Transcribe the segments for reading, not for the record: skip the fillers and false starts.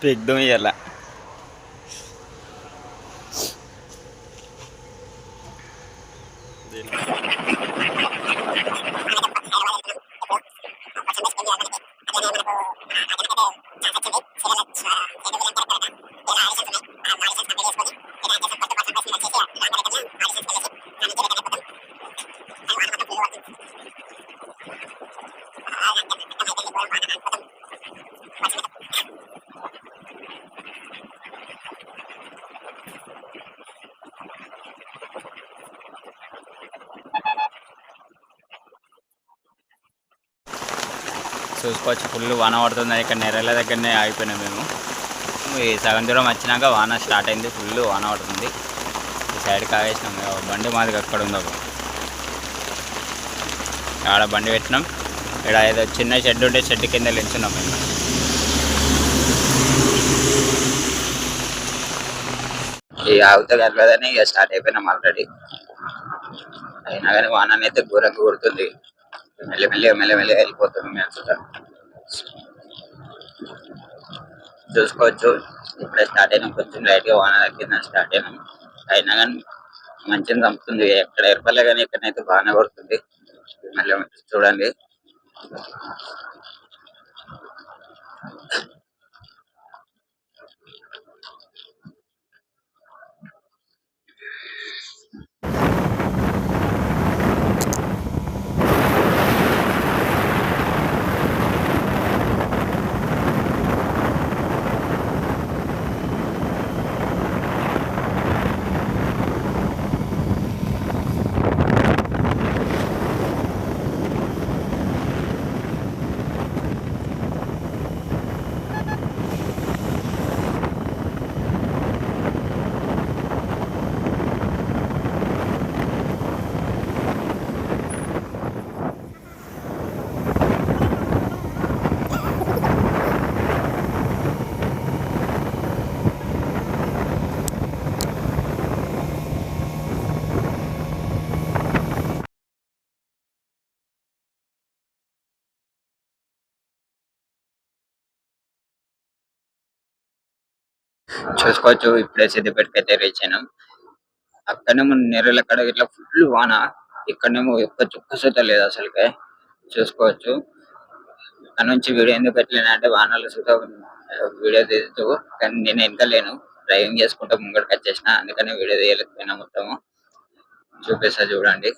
एकदम याला చూసుకోవచ్చు. ఫుల్ వాన పడుతుంది. ఇక్కడ నెరల దగ్గరనే ఆగిపోయినాం మేము. ఈ సగం దూరం వచ్చినాక వాన స్టార్ట్ అయింది. ఫుల్ వాన పడుతుంది. ఈ సైడ్కి ఆగేసినాం. బండి మాదిగా అక్కడ ఉందో ఆడ బండి పెట్టినాం. ఇక్కడ ఏదో చిన్న షెడ్ ఉంటే షెడ్ కింద నిల్చున్నాం మేము. ఈ ఆగుతా కలవదని ఇక స్టార్ట్ అయిపోయినాం ఆల్రెడీ. అయినా కానీ వాన అయితే ఘోరంగా కొడుతుంది. మెల్లమెల్లిగా వెళ్ళిపోతుంది. మేము చూసుకోవచ్చు. ఇప్పుడే స్టార్ట్ అయినాం. కొంచెం లైట్గా వాన తగ్గింది స్టార్ట్ అయినాం. అయినా కానీ మంచిగా చంపుతుంది. ఎక్కడ ఎరపలే కానీ ఇక్కడైతే బాగానే పడుతుంది. మళ్ళీ చూడండి. చూసుకోవచ్చు. ఇప్పుడే సిద్దిపేటకి అయితే రీచ్ అయినాం. అక్కడనేమో నెరల కడ ఇట్లా ఫుల్ వాన. ఇక్కడనేమో ఒక్క చుక్క సూత లేదు అసలుకే. చూసుకోవచ్చు. అక్కడ నుంచి వీడియో ఎందుకు పెట్టలేను అంటే వానలు సూత వీడియో తీస్తూ, కానీ నేను వెనకలేను, డ్రైవింగ్ చేసుకుంటూ ముంగడికి వచ్చేసిన. అందుకని వీడియో తీయలేకపోయినా. మొత్తము చూపిస్తా చూడండి.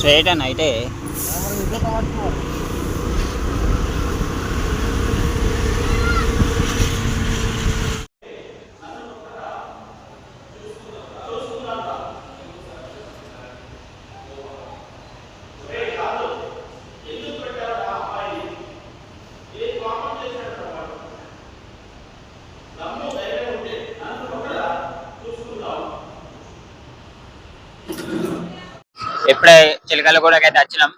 స్ట్రైట్ అని అయితే ఇప్పుడే చిలకల కూడా అయితే వచ్చినాం.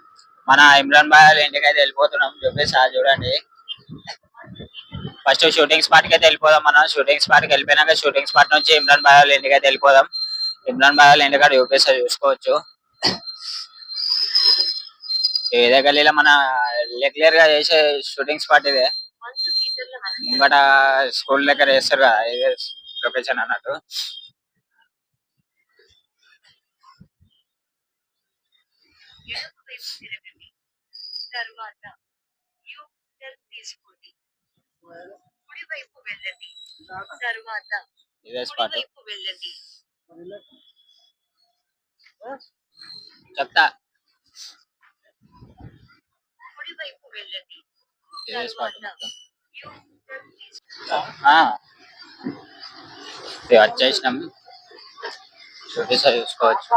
మన ఇమ్రాన్ భాయ్ వాళ్ళ ఇంటికి అయితే వెళ్ళిపోతున్నాం. చెప్పేసి చూడండి, ఫస్ట్ షూటింగ్ స్పాట్ కి అయితే వెళ్ళిపోదాం. మనం షూటింగ్ స్పాట్ కి వెళ్ళిపోయినాక షూటింగ్ స్పాట్ నుంచి ఇమ్రాన్ భాయ్ వాళ్ళ ఇంటికి అయితే వెళ్ళిపోదాం. ఇమ్రాన్ భాయ్ వాళ్ళ ఇంటికాడ యూపీఎస్ చూసుకోవచ్చు. ఏదే గల్లీలో మన రెగ్యులర్ గా చేసే షూటింగ్ స్పాట్ ఇదే. ముంగట స్కూల్ దగ్గర చేస్తారు కదా, ఇదే లొకేషన్ అన్నట్టు. ఇదే స్పాట్ చెప్తా. ఇదే స్పాట్ వచ్చేసినాం. షూటింగ్ చూసుకోవచ్చు.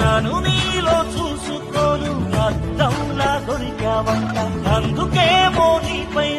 నన్ను నీలో చూసుకోను అద్దంలా దొరికావంట అందుకే మోనిపై